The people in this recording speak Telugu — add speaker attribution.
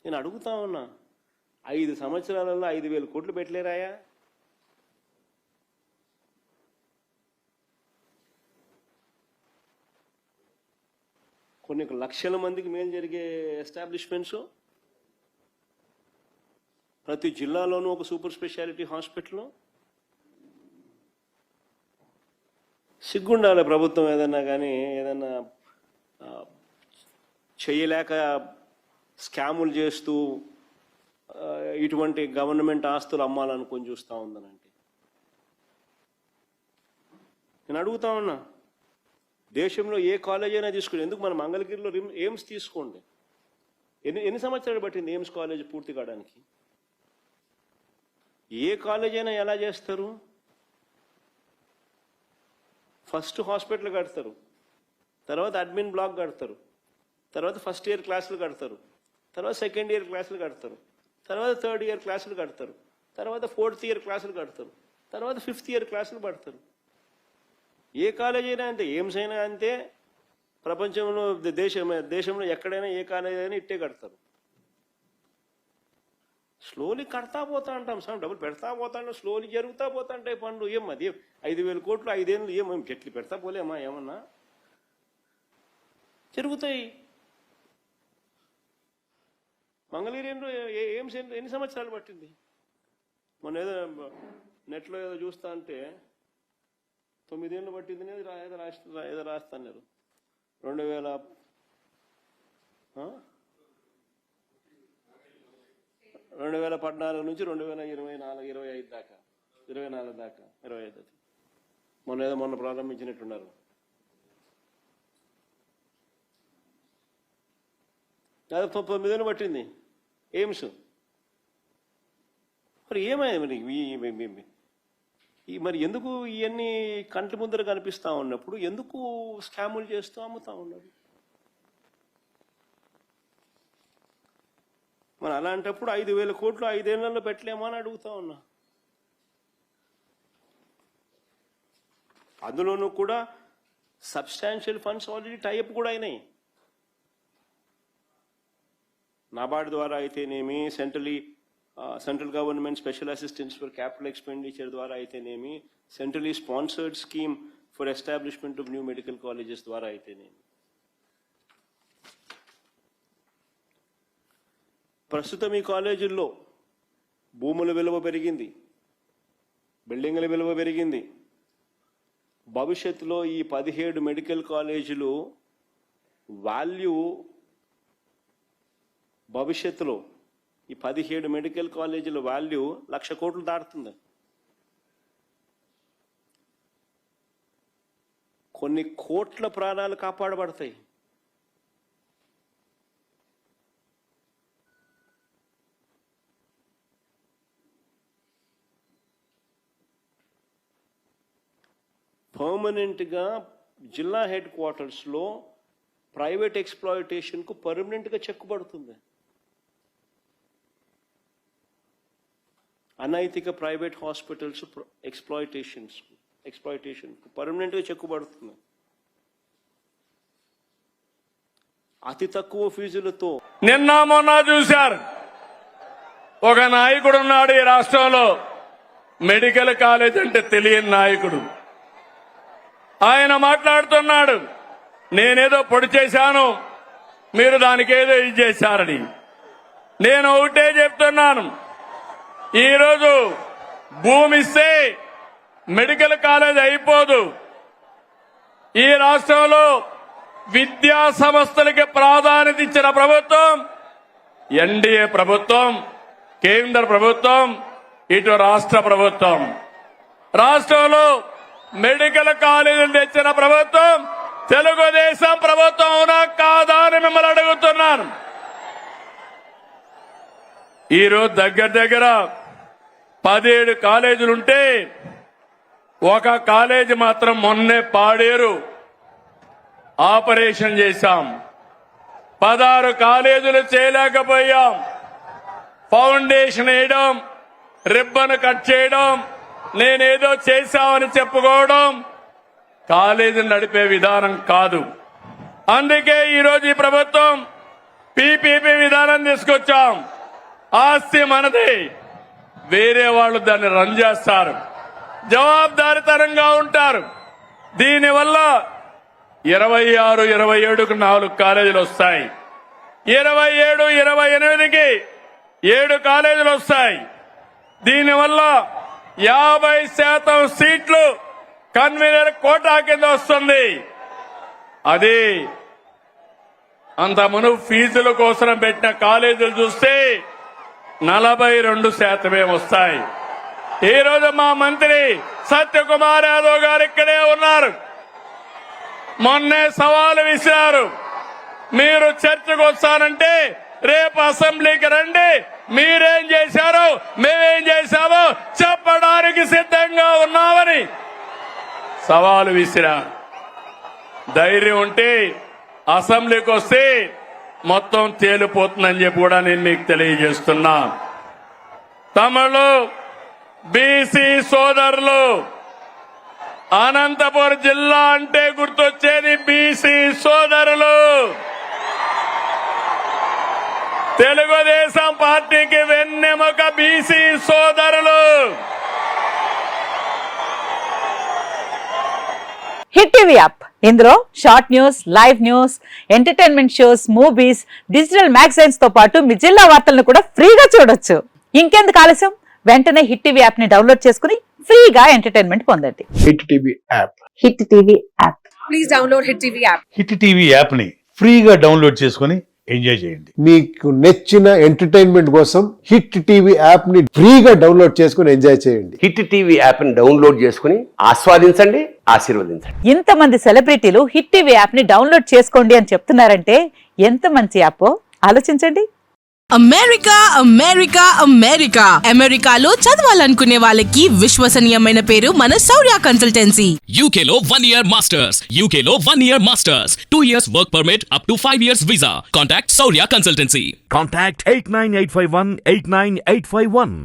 Speaker 1: నేను అడుగుతా ఉన్నా, 5 సంవత్సరాలలో 5,000 కోట్లు పెట్టలేరాయా? కొన్ని లక్షల మందికి మేలు జరిగే ఎస్టాబ్లిష్మెంట్స్, ప్రతి జిల్లాలోనూ ఒక సూపర్ స్పెషాలిటీ హాస్పిటల్. సిగ్గుండాలి ప్రభుత్వం ఏదన్నా కానీ, ఏదన్నా చేయలేక స్కాములు చేస్తూ ఇటువంటి గవర్నమెంట్ ఆస్తులు అమ్మాలనుకొని చూస్తూ ఉందనంటే. నేను అడుగుతా ఉన్నా, దేశంలో ఏ కాలేజ్ అయినా తీసుకోండి, ఎందుకు మన మంగళగిరిలో ఎయిమ్స్ తీసుకోండి, ఎన్ని సంవత్సరాలు పట్టింది ఎయిమ్స్ కాలేజ్ పూర్తి కావడానికి? ఏ కాలేజ్ అయినా ఎలా చేస్తారు? ఫస్ట్ హాస్పిటల్ కడతారు, తర్వాత అడ్మిన్ బ్లాక్ కడతారు, తర్వాత ఫస్ట్ ఇయర్ క్లాసులు కడతారు, తర్వాత సెకండ్ ఇయర్ క్లాసులు కడతారు, తర్వాత థర్డ్ ఇయర్ క్లాసులు కడతారు, తర్వాత ఫోర్త్ ఇయర్ క్లాసులు కడతారు, తర్వాత ఫిఫ్త్ ఇయర్ క్లాసులు పడతారు. ఏ కాలేజ్ అయినా అంతే, ఎయిమ్స్ అయినా అంతే, ప్రపంచంలో దేశంలో ఎక్కడైనా ఏ కాలేజ్ అయినా ఇట్టే కడతారు. స్లోలీ కడతా పోతా అంటాం, సమ్ డబ్బులు పెడతా పోతా ఉంటాం, స్లోలీ జరుగుతా పోతా ఉంటాయి పనులు. ఏం అది 5,000 కోట్లు 5 ఏళ్ళు ఏం చెట్లు పెడతా పోలేమా? ఏమన్నా జరుగుతాయి. మంగళగిరిలో ఎయిమ్స్ ఎన్ని సంవత్సరాలు పట్టింది? మొన్న ఏదో నెట్లో ఏదో చూస్తా అంటే 9 ఏళ్ళు పట్టింది, ఏదో రాస్తాన్నారు. 2014 నుంచి 2025 దాకా, 24 దాకా, 25 మొన్న ప్రారంభించినట్టున్నారు. దాదాపు 9 ఏళ్ళు పట్టింది ఎయిమ్స్. మరి ఏమైంది మరి ఎందుకు ఇవన్నీ కంటి ముందర కనిపిస్తూ ఉన్నప్పుడు ఎందుకు స్కాములు చేస్తూ అమ్ముతా ఉన్నారు? మరి అలాంటప్పుడు 5,000 కోట్లు 5 ఏళ్లలో పెట్టలేమా అని అడుగుతా ఉన్నా. అందులోనూ కూడా సబ్స్టాన్షియల్ ఫండ్స్ ఆల్రెడీ టైఅప్ కూడా అయినాయి. నాబార్డ్ ద్వారా అయితేనేమి, central government special assistance for capital expenditure ద్వారా అయితేనేమి, centrally sponsored scheme for establishment of new medical colleges ద్వారా అయితేనేమి. ప్రస్తుతం ఈ కాలేజీల్లో భూముల విలువ పెరిగింది, బిల్డింగుల విలువ పెరిగింది. భవిష్యత్తులో ఈ 17 మెడికల్ కాలేజీలు వాల్యూ, భవిష్యత్తులో ఈ 17 మెడికల్ కాలేజీల వాల్యూ 1,00,000 కోట్లు దాటుతుంది. కొన్ని కోట్ల ప్రాణాలు కాపాడబడతాయి. పర్మనెంట్గా జిల్లా హెడ్ క్వార్టర్స్లో ప్రైవేట్ ఎక్స్ప్లాయిటేషన్కు పర్మనెంట్గా చెక్కుబడుతుంది. అనైతిక ప్రైవేట్ హాస్పిటల్స్ ఎక్స్ప్లాయిటేషన్ పర్మనెంట్గా చెక్కుబడుతుంది. అతి తక్కువ ఫీజులతో
Speaker 2: నిన్న మొన్న చూశారు, ఒక నాయకుడు ఉన్నాడు ఈ రాష్ట్రంలో, మెడికల్ కాలేజ్ అంటే తెలియని నాయకుడు. ఆయన మాట్లాడుతున్నాడు, నేనేదో పొడి చేశాను, మీరు దానికేదో ఇది చేశారని. నేను ఒకటే చెప్తున్నాను, ఈరోజు భూమి ఇస్తే మెడికల్ కాలేజ్ అయిపోదు. ఈ రాష్ట్రంలో విద్యా సంస్థలకి ప్రాధాన్యత ఇచ్చిన ప్రభుత్వం ఎన్డీఏ ప్రభుత్వం, కేంద్ర ప్రభుత్వం, ఇటు రాష్ట్ర ప్రభుత్వం. రాష్ట్రంలో మెడికల్ కాలేజీలు తెచ్చిన ప్రభుత్వం తెలుగుదేశం ప్రభుత్వం అవునా కాదా అని మిమ్మల్ని అడుగుతున్నాను. ఈరోజు దగ్గర 17 కాలేజీలుంటే ఒక కాలేజీ మాత్రం మొన్నే పాడేరు ఆపరేషన్ చేశాం. 16 కాలేజీలు చేయలేకపోయాం. ఫౌండేషన్ వేయడం, రిబ్బన్ కట్ చేయడం, నేనేదో చేశామని చెప్పుకోవడం కాలేజీని నడిపే విధానం కాదు. అందుకే ఈరోజు ఈ ప్రభుత్వం పీపీపీ విధానం తీసుకొచ్చాం. ఆస్తి మనది, వేరే వాళ్ళు దాన్ని రన్ చేస్తారు, జవాబుదారితనంగా ఉంటారు. దీనివల్ల 26, 27కు 4 కాలేజీలు వస్తాయి. 27, 28కి 7 కాలేజీలు వస్తాయి. దీనివల్ల 50% సీట్లు కన్వీనర్ కోటా కింద వస్తుంది. అది అంత మునుపు ఫీజుల కోసం పెట్టిన కాలేజీలు చూస్తే 42% వస్తాయి. ఈ రోజు మా మంత్రి సత్యకుమార్ యాదవ్ గారు ఇక్కడే ఉన్నారు. మొన్నే సవాలు విసిరారు, మీరు చర్చకు వస్తానంటే రేపు అసెంబ్లీకి రండి, మీరేం చేశారో మేమేం చేశామో చెప్పడానికి సిద్ధంగా ఉన్నామని సవాలు విసిరారు. ధైర్యం ఉంటే అసెంబ్లీకి వస్తే మొత్తం తేలిపోతుందని చెప్పి కూడా నేను మీకు తెలియజేస్తున్నా. తమలో బీసీ సోదరులు, అనంతపురం జిల్లా అంటే గుర్తొచ్చేది బీసీ సోదరులు. తెలుగుదేశం పార్టీకి వెన్నెముక బీసీ సోదరులు.
Speaker 3: హిట్ టీవీ యాప్, ఇందులో short news, live news, entertainment shows, movies, digital magazines తో పాటు మీ జిల్లా వార్తలను కూడా ఫ్రీగా చూడొచ్చు. ఇంకెందుకు ఆలస్యం, వెంటనే హిట్ టీవీ యాప్ ని డౌన్లోడ్ చేసుకుని ఫ్రీగా ఎంటర్టైన్మెంట్ పొందండి.
Speaker 4: Hit TV app.
Speaker 3: Hit TV app.
Speaker 5: Please download hit TV app.
Speaker 6: Hit TV app ని ఫ్రీగా డౌన్లోడ్ చేసుకుని ఎంజాయ్ చేయండి.
Speaker 4: మీకు నచ్చిన ఎంటర్టైన్మెంట్ కోసం హిట్ టీవీ యాప్ ని ఫ్రీగా డౌన్లోడ్ చేసుకుని ఎంజాయ్ చేయండి.
Speaker 7: హిట్ టీవీ యాప్ ని డౌన్లోడ్ చేసుకుని ఆస్వాదించండి, ఆశీర్వదించండి.
Speaker 3: ఇంతమంది సెలబ్రిటీలు హిట్ టీవీ యాప్ ని డౌన్లోడ్ చేసుకోండి అని చెప్తున్నారంటే ఎంత మంచి యాప్ ఆలోచించండి.
Speaker 5: అమెరికా అమెరికా అమెరికా అమెరికాలో చదవాలనుకునే వాళ్ళకి విశ్వసనీయమైన పేరు మన శౌర్య కన్సల్టెన్సీ.
Speaker 8: UK లో 1 year masters. UK లో 1 year masters. 2 years work permit up to 5 years visa. Contact Saurya Consultancy.
Speaker 9: Contact 89851 89851.